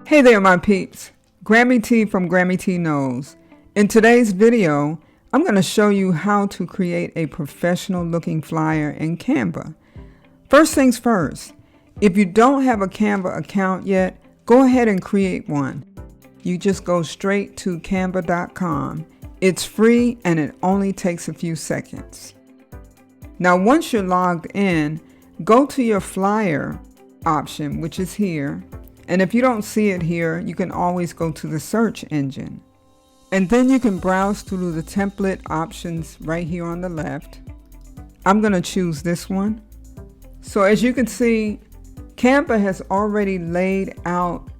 Hey there, my peeps. Grammy T from Grammy T Knows. In today's video, I'm going to show you how to create a professional looking flyer in Canva. First things first, if you don't have a Canva account yet, go ahead and create one. You just go straight to canva.com. It's free and it only takes a few seconds. Now once you're logged in, go to your flyer option, which is here. And if you don't see it here, you can always go to the search engine. And then you can browse through the template options right here on the left. I'm going to choose this one. So as you can see, Canva has already laid out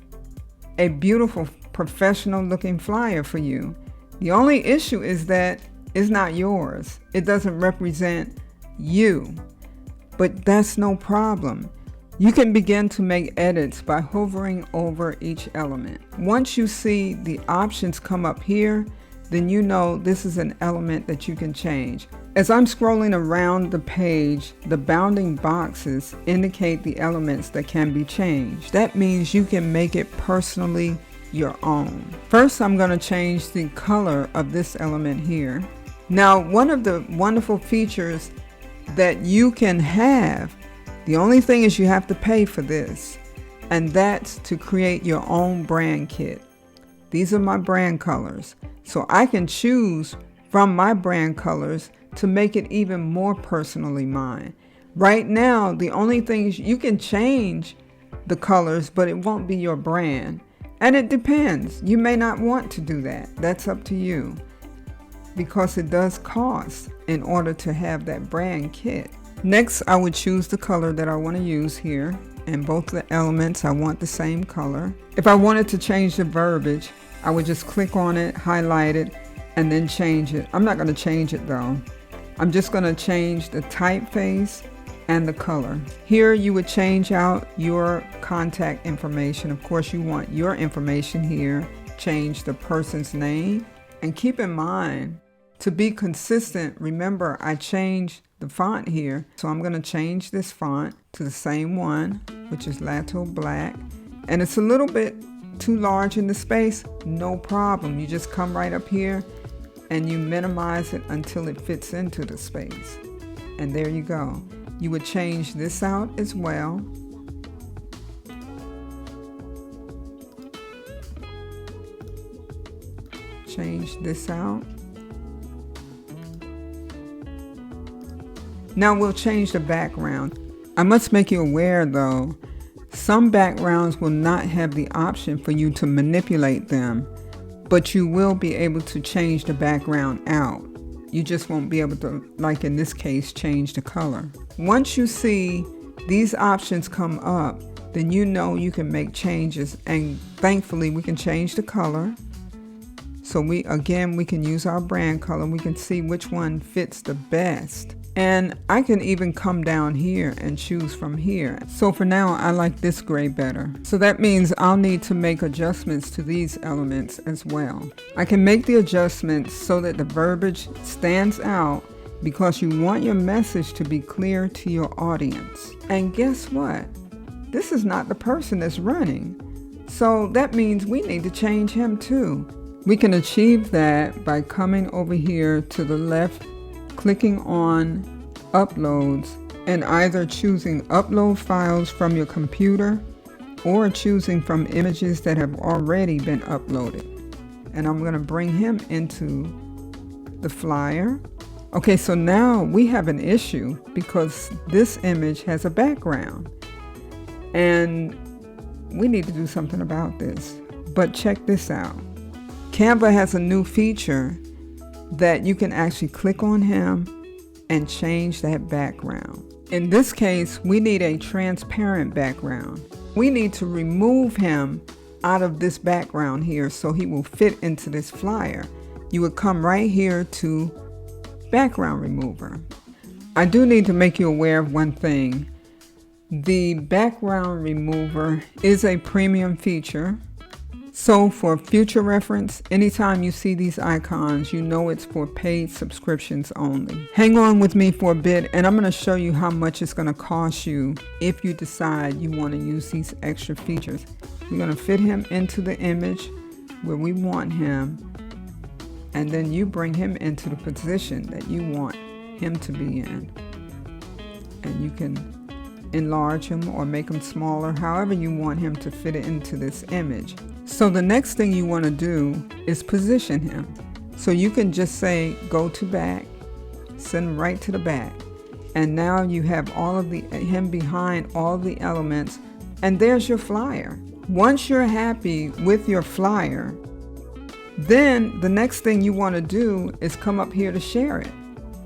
a beautiful professional looking flyer for you. The only issue is that it's not yours. It doesn't represent you, but that's no problem. You can begin to make edits by hovering over each element. Once you see the options come up here, then you know this is an element that you can change. As I'm scrolling around the page, the bounding boxes indicate the elements that can be changed. That means you can make it personally your own. First, I'm going to change the color of this element here. Now, one of the wonderful features that you can have, the only thing is you have to pay for this, and that's to create your own brand kit. These are my brand colors, so I can choose from my brand colors to make it even more personally mine. Right now, the only thing is you can change the colors, but it won't be your brand. And it depends. You may not want to do that. That's up to you, because it does cost in order to have that brand kit. Next, I would choose the color that I want to use here, and both the elements I want the same color. If I wanted to change the verbiage, I would just click on it, highlight it, and then change it. I'm not going to change it though. I'm just going to change the typeface and the color. Here you would change out your contact information. Of course, you want your information here. Change the person's name, and keep in mind, to be consistent, remember I changed the font here. So I'm going to change this font to the same one, which is Lato Black. And it's a little bit too large in the space. No problem. You just come right up here and you minimize it until it fits into the space. And there you go. You would change this out as well. Change this out. Now we'll change the background. I must make you aware though, some backgrounds will not have the option for you to manipulate them, but you will be able to change the background out. You just won't be able to, like in this case, change the color. Once you see these options come up, then you know you can make changes, and thankfully we can change the color. So we can use our brand color. We can see which one fits the best. And I can even come down here and choose from here. So for now, I like this gray better. So that means I'll need to make adjustments to these elements as well. I can make the adjustments so that the verbiage stands out, because you want your message to be clear to your audience. And guess what? This is not the person that's running. So that means we need to change him too. We can achieve that by coming over here to the left, clicking on uploads, and either choosing upload files from your computer or choosing from images that have already been uploaded. And I'm going to bring him into the flyer. Okay, so now we have an issue because this image has a background and we need to do something about this. But check this out. Canva has a new feature that you can actually click on him and change that background. In this case, we need a transparent background. We need to remove him out of this background here so he will fit into this flyer. You would come right here to background remover. I do need to make you aware of one thing. The background remover is a premium feature. So for future reference, anytime you see these icons, you know it's for paid subscriptions only. Hang on with me for a bit and I'm going to show you how much it's going to cost you if you decide you want to use these extra features. We're going to fit him into the image where we want him, and then you bring him into the position that you want him to be in. And you can enlarge him or make him smaller, however you want him to fit it into this image. So the next thing you want to do is position him. So you can just say go to back, send him right to the back, and now you have all of him behind all the elements, and there's your flyer. Once you're happy with your flyer, then the next thing you want to do is come up here to share it,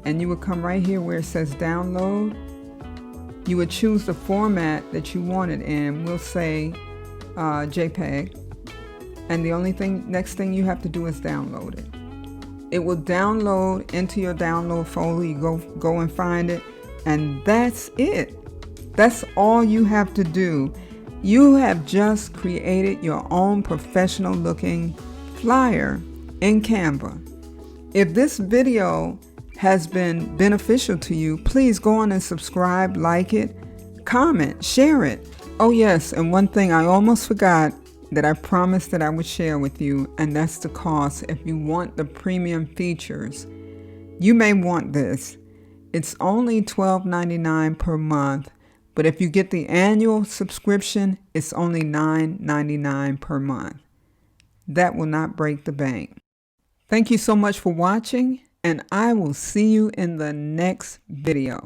and you would come right here where it says download. You would choose the format that you want it in. We'll say JPEG. And the next thing you have to do is download it. It will download into your download folder. You go and find it, and that's it. That's all you have to do. You have just created your own professional looking flyer in Canva. If this video has been beneficial to you, please go on and subscribe, like it, comment, share it. Oh yes, and one thing I almost forgot that I promised that I would share with you, and that's the cost. If you want the premium features, you may want this. It's only $12.99 per month, but if you get the annual subscription, it's only $9.99 per month. That will not break the bank. Thank you so much for watching, and I will see you in the next video.